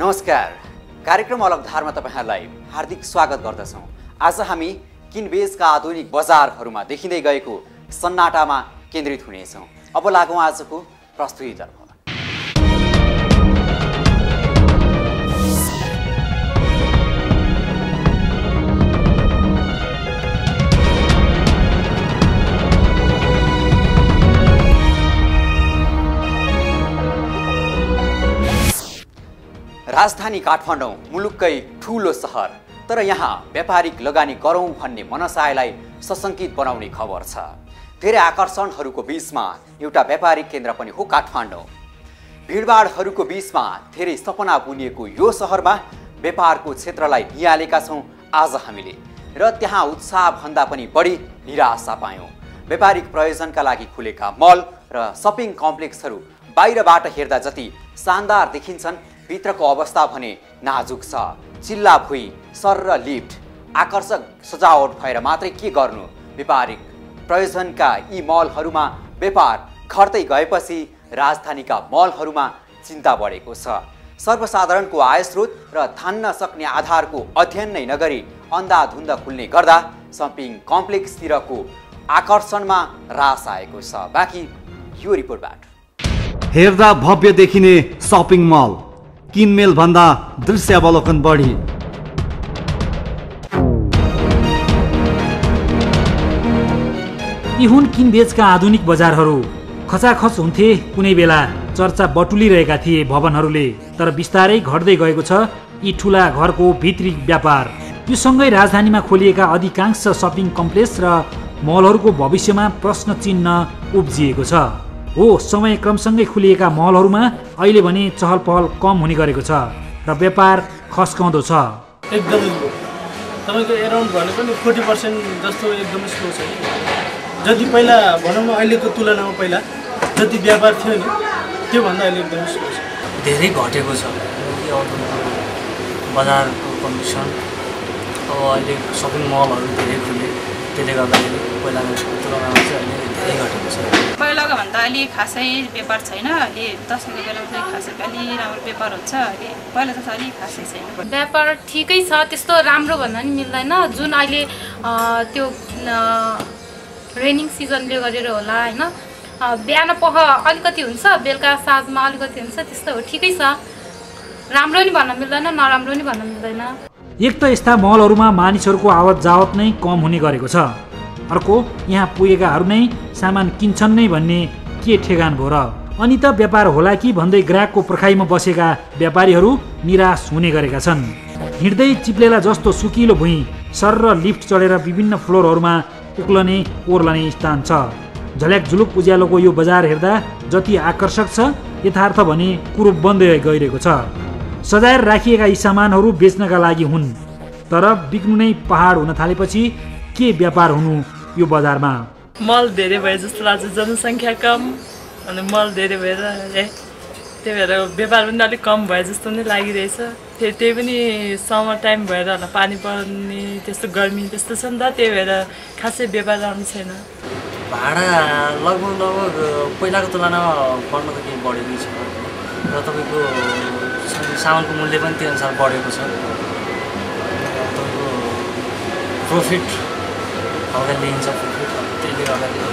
नमस्कार, कार्यक्रम अलग धारमा तपाईहरुलाई हार्दिक स्वागत गर्दछौं। आज हामी किनबेचका आधुनिक बजारहरूमा देखिँदै गएको सन्नाटामा केन्द्रित हुनेछौं। अब लागौं आजको प्रस्तुतितर्फ। राजधानी काठमाडौँ मुलुककै ठूलो सहर, तर यहाँ व्यापारिक लगानी गरौँ भन्ने मनसायलाई सशंकित बनाउने खबर छ। धेरै आकर्षणहरूको बीचमा एउटा व्यापारिक केन्द्र पनि हो काठमाडौँ। भिडभाडहरूको बीचमा धेरै सपना बुनिएको यो सहरमा व्यापारको क्षेत्रलाई निहालेका छौं आज हामीले, र त्यहाँ उत्साह भन्दा पनि बढी निराशा पायौं। व्यापारिक प्रयोजनका लागि खुलेका मल र शपिङ कम्प्लेक्सहरू बाहिरबाट हेर्दा जति शानदार देखिन्छन्, भित्रको अवस्था भने नाजुक छ। चिल्ला भुइँ, सर र लिफ्ट, आकर्षक सजावट भएर मात्रै के गर्नु। व्यापारिक प्रयोजनका यी मलहरूमा व्यापार घट्दै गएपछि राजधानीका मलहरूमा चिन्ता बढेको छ। सर्वसाधारणको आयस्रोत र धान्न सक्ने आधारको अध्ययन नै नगरी अन्धाधुन्द खुल्ने गर्दा शपिङ कम्प्लेक्सतिरको आकर्षणमा ह्रास आएको छ। बाँकी यो रिपोर्टबाट। हेर्दा भव्य देखिने शपिङ मल, किनमेल भन्दा दृश्यावलोकन बढी। यी हुन् किनबेचका आधुनिक बजारहरू। खचाखच हुन्थे कुनै बेला, चर्चा बटुलिरहेका थिए भवनहरूले, तर बिस्तारै घट्दै गएको छ यी ठुला घरको भित्री व्यापार। यो सँगै राजधानीमा खोलिएका अधिकांश शपिङ कम्प्लेक्स र मलहरूको भविष्यमा प्रश्न चिन्ह उब्जिएको छ। हो, समय क्रमसँगै खुलिएका मलहरूमा अहिले भने चहल पहल कम हुने गरेको छ र व्यापार खस्काउँदो छ। एकदम तपाईँको एराउन्ड भने पनि 40% जस्तो एकदमै स्लो छ। जति पहिला भनौँ न अहिलेको तुलनामा पहिला जति व्यापार थियो नि, त्योभन्दा अहिले एकदमै स्लो छ। धेरै घटेको छ बजारको कन्डिसन। अब अहिले सपिङ मलहरू धेरै खुले, त्यसले गर्दाखेरि पहिलाको तुलनामा चाहिँ अहिले धेरै घटेको छ। पहिलाको भन्दा अहिले खासै व्यापार छैन। अहिले दसैँको बेलामा चाहिँ खासै अलि राम्रो व्यापार हुन्छ। अहिले पहिला जस्तो अलि खासै छैन। व्यापार ठिकै छ, त्यस्तो राम्रो भन्दा पनि मिल्दैन। जुन अहिले त्यो रेनिङ सिजनले गरेर होला होइन, बिहान पख अलिकति हुन्छ, बेलुका साँझमा अलिकति हुन्छ, त्यस्तो हो। ठिकै छ, राम्रो नि भन्न मिल्दैन, नराम्रो नि भन्न मिल्दैन। एक त यस्ता मलहरूमा मानिसहरूको आवत जावत नै कम हुने गरेको छ, अर्को यहाँ पुगेकाहरू नै सामान किन्छन् नै भन्ने के ठेगान भयो र? अनि त व्यापार होला कि भन्दै ग्राहकको पर्खाइमा बसेका व्यापारीहरू निराश हुने गरेका छन्। हिँड्दै चिप्लेला जस्तो सुकिलो भुइँ, सर र लिफ्ट चढेर विभिन्न फ्लोरहरूमा उक्लने ओर्लने स्थान छ। झल्याक झुलुक उज्यालोको यो बजार हेर्दा जति आकर्षक छ, यथार्थ भने कुरो बन्दै गइरहेको छ। सजाएर राखिएका यी सामानहरू बेच्नका लागि हुन्, तर बिक्नु नै पहाड हुन थालेपछि के व्यापार हुनु यो बजारमा? मल धेरै भए जस्तो लाग्छ, जनसङ्ख्या कम अनि मल धेरै भएर त्यही भएर व्यापार पनि अलिक कम भए जस्तो नै लागिरहेछ। त्यही पनि समर टाइम भएर होला, पानी पर्ने त्यस्तो गर्मी त्यस्तो छ नि त, त्यही भएर खासै व्यापार राम्रो छैन। भाडा लगभग पहिलाको तुलनामा बढ्न त केही बढेकै छ र तपाईँको सामानको मूल्य पनि त्यो अनुसार बढेको छ। तपाईँको प्रफिट हल्का लिन्छ, प्रफिट त्यसले गर्दाखेरि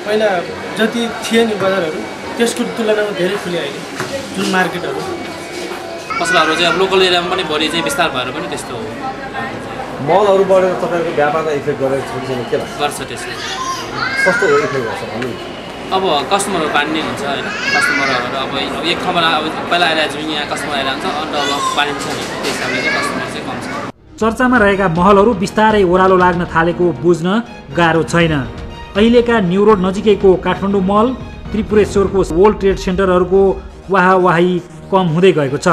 पहिला जति थिए नि बजारहरू, त्यसको तुलनामा धेरै खुले अहिले जुन मार्केटहरू। पसलहरू चाहिँ अब लोकल एरियामा पनि बढी चाहिँ विस्तार भएर पनि त्यस्तो हो। मलहरू बढेर तपाईँको व्यापारमा इफेक्ट गरेर छोडिसक्यो के गर्छ त्यसले? कस्तो इफेक्ट गर्छ भने अब कस्टमरहरू पानी हुन्छ होइन। कस्टमरहरू अब एक ठाउँबाट अब पहिला आएर जुन यहाँ कस्टमर आएर हुन्छ, अन्त अब पानी छ नि, त्यस हिसाबले चाहिँ कस्टमर चाहिँ कम छ। चर्चामा रहेका महलहरू बिस्तारै ओह्रालो लाग्न थालेको बुझ्न गाह्रो छैन। अहिलेका न्यू रोड नजिकैको काठमाडौँ मल, त्रिपुरेश्वरको वर्ल्ड ट्रेड सेन्टरहरूको वाहावाही कम हुँदै गएको छ।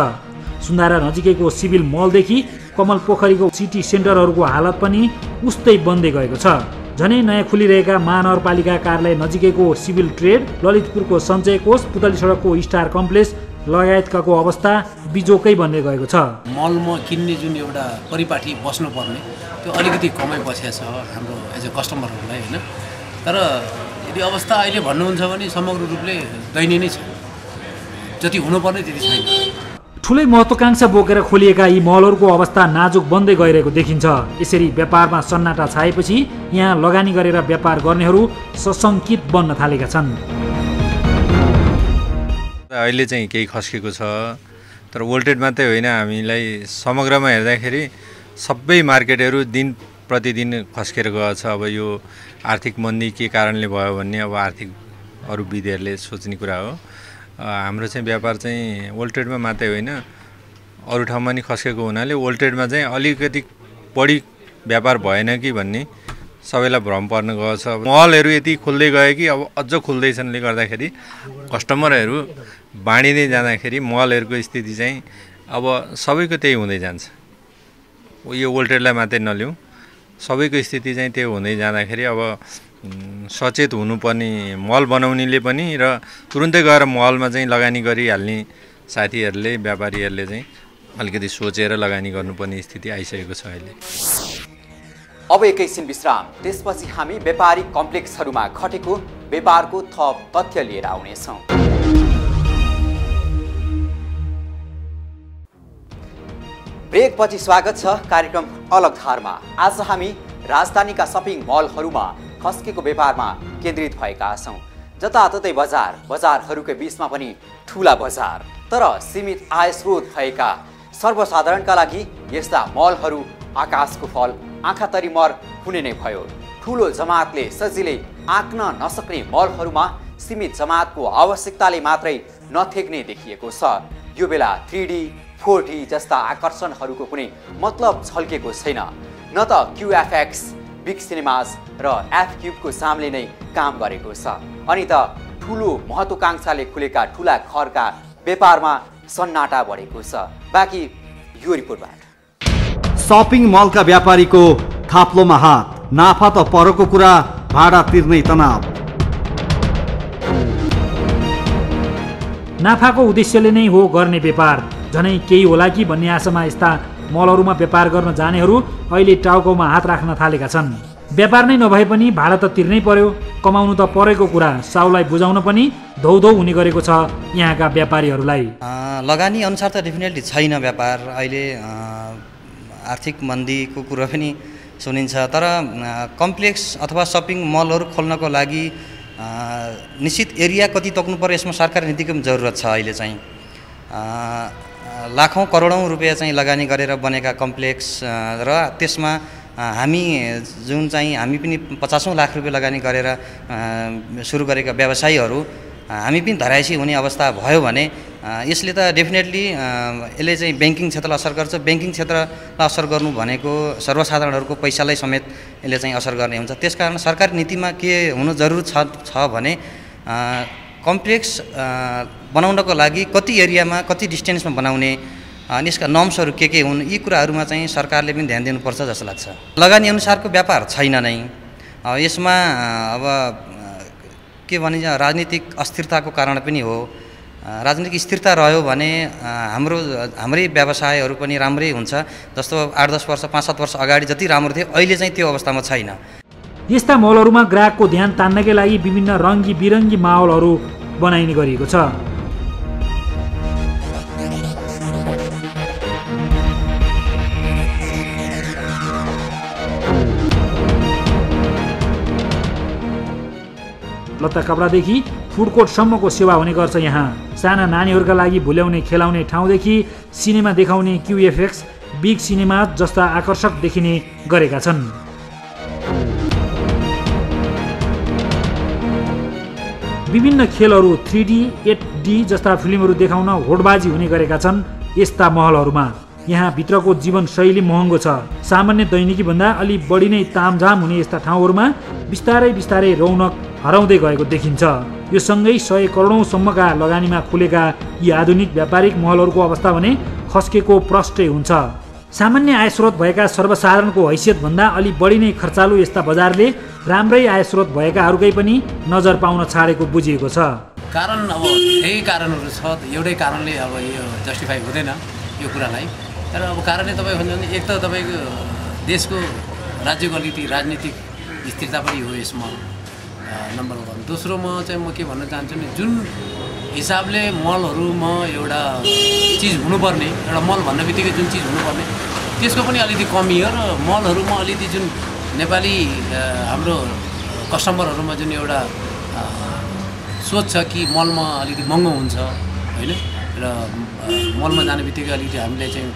सुन्धारा नजिकैको सिभिल मलदेखि कमल पोखरीको सिटी सेन्टरहरूको हालत पनि उस्तै बन्दै गएको छ। झनै नयाँ खुलिरहेका महानगरपालिका कार्यालय नजिकैको सिभिल ट्रेड, ललितपुरको सञ्चय कोष, पुतली सडकको स्टार कम्प्लेक्स लगायतकाको अवस्था बिजोकै बन्दै गएको छ। मलमा किन्ने जुन एउटा परिपाटी बस्नुपर्ने त्यो अलिकति कमै बसेको छ हाम्रो एज अ कस्टमरहरूलाई होइन। तर यदि अवस्था अहिले भन्नुहुन्छ भने समग्र रूपले दयनीय नै छ। जति हुनुपर्ने त्यति छैन। ठुलै महत्त्वाकांक्षा बोकेर खोलिएका यी मलहरूको अवस्था नाजुक बन्दै गइरहेको देखिन्छ। यसरी व्यापारमा सन्नाटा छाएपछि यहाँ लगानी गरेर व्यापार गर्नेहरू सशङ्कित बन्न थालेका छन्। अहिले चाहिँ केही खस्केको छ, तर वोल्टेड मात्रै होइन, हामीलाई समग्रमा हेर्दाखेरि सबै मार्केटहरू दिन प्रतिदिन खस्केर गएको छ। अब यो आर्थिक मन्दी के कारणले भयो भन्ने अब आर्थिक अरू विधिहरूले सोच्ने कुरा हो। हाम्रो चाहिँ व्यापार चाहिँ वोल्टेडमा मात्रै होइन, अरू ठाउँमा नि खस्केको हुनाले वोल्टेडमा चाहिँ अलिकति बढी व्यापार भएन कि भन्ने सबैलाई भ्रम पर्न गएको छ। मलहरू यति खुल्दै गयो कि अब अझ खुल्दैछन्ले गर्दाखेरि कस्टमरहरू बाँडिँदै जाँदाखेरि मलहरूको स्थिति चाहिँ अब सबैको त्यही हुँदै जान्छ। यो वोल्टेडलाई मात्रै नलिउँ, सबैको स्थिति चाहिँ त्यो हुँदै जाँदाखेरि अब सचेत हुनुपर्ने मल बनाउनेले पनि र तुरुन्तै गएर मलमा चाहिँ लगानी गरिहाल्ने साथीहरूले, व्यापारीहरूले चाहिँ अलिकति सोचेर लगानी गर्नुपर्ने स्थिति आइसकेको छ अहिले। अब एकैछिन विश्राम, त्यसपछि हामी व्यापारिक कम्प्लेक्सहरूमा घटेको व्यापारको थप तथ्य लिएर आउनेछौँ। ब्रेकपछि स्वागत छ कार्यक्रम अलग धारमा। आज हामी राजधानीका सपिङ मलहरूमा खस्केको व्यापारमा केन्द्रित भएका छौँ। जताततै बजारहरूकै बीचमा पनि ठुला बजार, तर सीमित आय स्रोत भएका सर्वसाधारणका लागि यस्ता मलहरू आकाशको फल, आँखा तरिमर हुने नै भयो। ठुलो जमातले सजिलै आँक्न नसक्ने मलहरूमा सीमित जमातको आवश्यकताले मात्रै नथेक्ने देखिएको छ। यो बेला 3D, 4D जस्ता आकर्षणहरूको कुनै मतलब झल्केको छैन। न त QFX, बिग सिनेमाज र F-क्युबको सामले नै काम गरेको छ, अनि त ठुलो महत्त्वाकांक्षाले खुलेका ठुला घरका व्यापारमा सन्नाटा बढेको छ। बाँकी यो रिपोर्टबाट शपिङ मलका व्यापारीको खाप्लोमा हात, नाफा त परको कुरा, भाडा तिर्नै तनाव। नाफाको उद्देश्यले नै हो गर्ने व्यापार, झनै केही होला कि भन्ने आशामा यस्ता मलहरूमा व्यापार गर्न जानेहरू अहिले टाउकोमा हात राख्न थालेका छन्। व्यापार नै नभए पनि भाडा त तिर्नै पर्यो, कमाउनु त परेको कुरा, साउलाई बुझाउन पनि धौधौ हुने गरेको छ यहाँका व्यापारीहरूलाई। लगानी अनुसार त डेफिनेटली छैन व्यापार। अहिले आर्थिक मन्दीको कुरा पनि सुनिन्छ, तर कम्प्लेक्स अथवा सपिङ मलहरू खोल्नको लागि निश्चित एरिया कति तोक्नु पर्यो, यसमा सरकारी नीतिको पनि जरुरत छ। अहिले चाहिँ लाखौँ करोडौँ रुपियाँ चाहिँ लगानी गरेर बनेका कम्प्लेक्स र त्यसमा हामी हामी पनि 50औं लाख रुपियाँ लगानी गरेर सुरु गरेका व्यवसायीहरू हामी पनि धराइसी हुने अवस्था भयो भने यसले त डेफिनेटली यसले चाहिँ ब्याङ्किङ क्षेत्रलाई असर गर्छ। ब्याङ्किङ क्षेत्रलाई असर गर्नु भनेको सर्वसाधारणहरूको पैसालाई समेत यसले चाहिँ असर गर्ने हुन्छ। त्यसकारण सरकारी नीतिमा के हुनु जरुरी छ भने कम्प्लेक्स बनाउनको लागि कति एरियामा कति डिस्टेन्समा बनाउने अनि यसका नर्म्सहरू के हुन्, यी कुराहरूमा चाहिँ सरकारले पनि ध्यान दिनुपर्छ जस्तो लाग्छ। लगानी अनुसारको व्यापार छैन नै। यसमा अब के भनिन्छ, राजनीतिक अस्थिरताको कारण पनि हो। राजनीतिक स्थिरता रह्यो भने हाम्रै व्यवसायहरू पनि राम्रै हुन्छ। जस्तो 8-10 वर्ष 5-7 वर्ष अगाडि जति राम्रो थियो अहिले चाहिँ त्यो अवस्थामा छैन। यस्ता मलहरूमा ग्राहकको ध्यान तान्नकै लागि विभिन्न रङ्गी बिरङ्गी माहौलहरू बनाइने गरिएको छ। लत्ता कपडादेखि फुड कोर्टसम्मको सेवा हुने गर्छ यहाँ। साना नानीहरूका लागि भुल्याउने खेलाउने ठाउँदेखि सिनेमा देखाउने QFX, बिग सिनेमा जस्ता आकर्षक देखिने गरेका छन्। विभिन्न खेलहरू 3D, 8D जस्ता फिल्महरू देखाउन होडबाजी हुने गरेका छन् यस्ता महलहरूमा। यहाँ भित्रको जीवनशैली महँगो छ। सामान्य दैनिकी भन्दा अलि बढी नै तामझाम हुने यस्ता ठाउँहरूमा बिस्तारै बिस्तारै रौनक हराउँदै गएको देखिन्छ। यो सँगै 100 करोडौँसम्मका लगानीमा खुलेका यी आधुनिक व्यापारिक महलहरूको अवस्था भने खस्केको प्रष्टै हुन्छ। सामान्य आय स्रोत भएका सर्वसाधारणको हैसियतभन्दा अलि बढी नै खर्चालु यस्ता बजारले राम्रै आय स्रोत भएकाहरूकै पनि नजर पाउन छाडेको बुझिएको छ। कारण अब यही कारणहरू छ, एउटै कारणले अब यो जस्टिफाई हुँदैन यो कुरालाई। तर अब कारणले तपाईँ भन्छ भने एक त तपाईँको देशको राज्यको अलिकति राजनीतिक स्थिरता पनि हो यसमा, नम्बर 1। दोस्रो म के भन्न चाहन्छु भने जुन हिसाबले मलहरूमा एउटा चिज हुनुपर्ने, एउटा मल भन्ने बित्तिकै जुन चिज हुनुपर्ने त्यसको पनि अलिकति कमी हो र मलहरूमा अलिकति जुन नेपाली हाम्रो कस्टमरहरूमा जुन एउटा सोच छ कि मलमा अलिकति महँगो हुन्छ होइन र मलमा जाने बित्तिकै अलिकति हामीले चाहिँ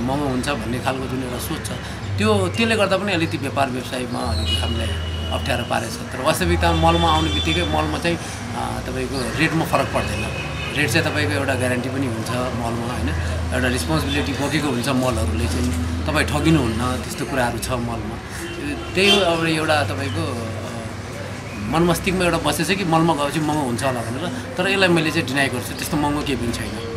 महँगो हुन्छ भन्ने खालको जुन एउटा सोच छ त्यसले गर्दा पनि अलिकति व्यापार व्यवसायमा अलिकति हामीलाई अप्ठ्यारो पारेछ। तर वास्तविकतामा मलमा आउने बित्तिकै मलमा चाहिँ तपाईँको रेटमा फरक पर्दैन। रेट चाहिँ तपाईँको एउटा ग्यारेन्टी पनि हुन्छ मलमा होइन, एउटा रिस्पोन्सिबिलिटी बोकेको हुन्छ मलहरूले चाहिँ, तपाईँ ठगिनुहुन्न त्यस्तो कुराहरू छ मलमा। त्यही हो अब एउटा तपाईँको मनमस्तिष्कमा एउटा बसेछ कि मलमा गएपछि महँगो हुन्छ होला भनेर, तर यसलाई मैले चाहिँ डिनाइ गर्छु, त्यस्तो महँगो केही पनि छैन।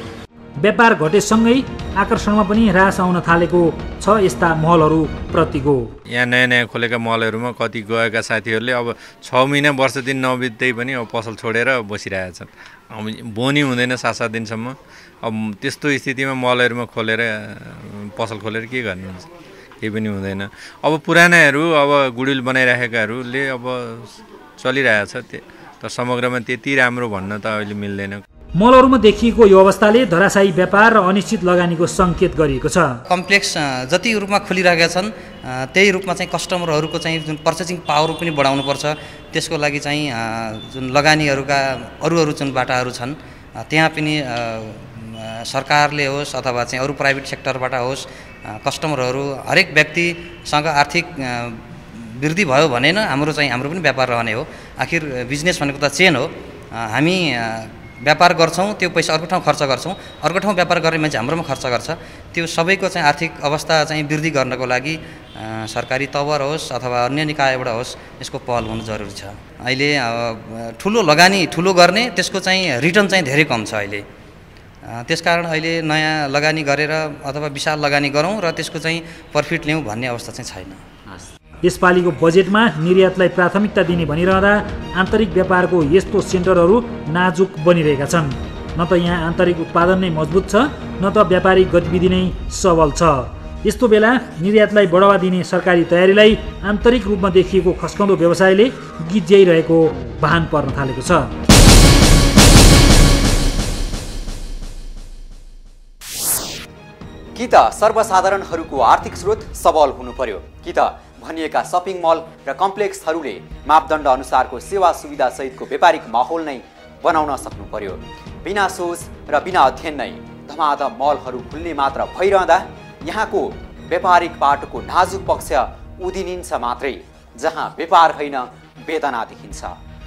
व्यापार घटेसँगै आकर्षणमा पनि ह्रास आउन थालेको छ यस्ता मलहरू प्रतिको। यहाँ नयाँ नयाँ खोलेका मलहरूमा कति गएका साथीहरूले अब 6 महिना वर्ष दिन नबित्दै पनि अब पसल छोडेर बसिरहेछन्। अब बोनी हुँदैन 7-7 दिनसम्म। अब त्यस्तो स्थितिमा मलहरूमा खोलेर पसल खोलेर के गर्नुहुन्छ, केही पनि हुँदैन। अब पुरानाहरू अब गुडिल बनाइराखेकाहरूले अब चलिरहेछ, तर समग्रमा त्यति राम्रो भन्न त अहिले मिल्दैन। मलहरूमा देखिएको यो अवस्थाले धराशायी व्यापार र अनिश्चित लगानीको सङ्केत गरिएको छ। कम्प्लेक्स जति रूपमा खुलिरहेका छन् त्यही रूपमा चाहिँ कस्टमरहरूको चाहिँ जुन पर्चेसिङ पावर पनि बढाउनुपर्छ। त्यसको लागि चाहिँ जुन लगानीहरूका अरू जुन बाटाहरू छन् त्यहाँ पनि सरकारले होस् अथवा चाहिँ अरू प्राइभेट सेक्टरबाट होस् कस्टमरहरू हरेक व्यक्तिसँग आर्थिक वृद्धि भयो भने न हाम्रो पनि व्यापार रहने हो। आखिर बिजनेस भनेको त चेन हो। हामी व्यापार गर्छौँ, त्यो पैसा अर्को ठाउँ खर्च गर्छौँ, अर्को ठाउँ व्यापार गर्ने मान्छे हाम्रोमा खर्च गर्छ। त्यो सबैको चाहिँ आर्थिक अवस्था चाहिँ वृद्धि गर्नको लागि सरकारी तवर होस् अथवा अन्य निकायबाट होस् यसको पहल हुनु जरुरी छ। अहिले ठुलो लगानी ठुलो गर्ने त्यसको चाहिँ रिटर्न चाहिँ धेरै कम छ अहिले। त्यसकारण अहिले नयाँ लगानी गरेर अथवा विशाल लगानी गरौँ र त्यसको चाहिँ प्रफिट ल्याउँ भन्ने अवस्था चाहिँ छैन। यसपालिको बजेटमा निर्यातलाई प्राथमिकता दिने भनिरहँदा आन्तरिक व्यापारको यस्तो सेन्टरहरू नाजुक बनिरहेका छन्। न त यहाँ आन्तरिक उत्पादन नै मजबुत छ, न त व्यापारिक गतिविधि नै सबल छ। यस्तो बेला निर्यातलाई बढावा दिने सरकारी तयारीलाई आन्तरिक रूपमा देखिएको खस्कँदो व्यवसायले गिज्याइरहेको भान पर्न थालेको छ। कि त सर्वसाधारणहरूको आर्थिक स्रोत सबल हुनु पर्यो, कि त भनिएका सपिङ मल र कम्प्लेक्सहरूले मापदण्ड अनुसारको सेवा सुविधा सहितको व्यापारिक माहौल नै बनाउन सक्नु पर्यो। बिना सोच र बिना अध्ययन नै धमाधम मलहरू खुल्ने मात्र भइरहँदा यहाँको व्यापारिक बाटोको नाजुक पक्ष उदिनिन्छ मात्रै, जहाँ व्यापार होइन वेदना देखिन्छ।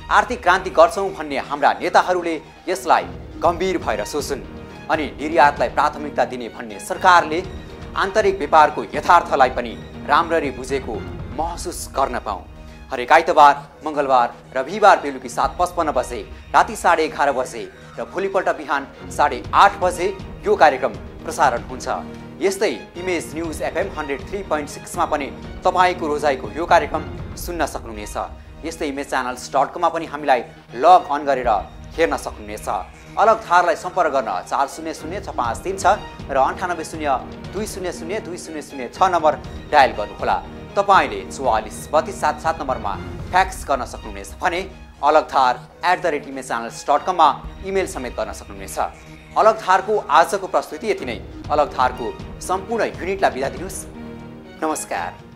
आर्थिक क्रान्ति गर्छौँ भन्ने हाम्रा नेताहरूले यसलाई गम्भीर भएर सोचुन् अनि निर्यातलाई प्राथमिकता दिने भन्ने सरकारले आन्तरिक व्यापारको यथार्थलाई पनि राम्ररी बुझेको महसुस गर्न पाऊँ। हरेक आइतबार, मङ्गलबार र बिहिबार बेलुकी 7:55 बजे, राति 11:30 बजे र भोलिपल्ट बिहान 8:30 बजे यो कार्यक्रम प्रसारण हुन्छ। यस्तै इमेज न्युज FM 103.6 मा पनि तपाईँको रोजाइको यो कार्यक्रम सुन्न सक्नुहुनेछ। यस्तै imageChannels.com मा पनि हामीलाई लग अन गरेर हेर्न सक्नुहुनेछ। अलग धारलाई सम्पर्क गर्न 400-653 छ र 9802002006 नम्बर डायल गर्नुहोला। तपाईँले 443277 नम्बरमा फ्याक्स गर्न सक्नुहुनेछ भने alagthar@imagechannels.com मा इमेल समेत गर्न सक्नुहुनेछ। अलग धारको आजको प्रस्तुति यति नै। अलग धारको सम्पूर्ण युनिटलाई बिदा दिनुहोस्। नमस्कार।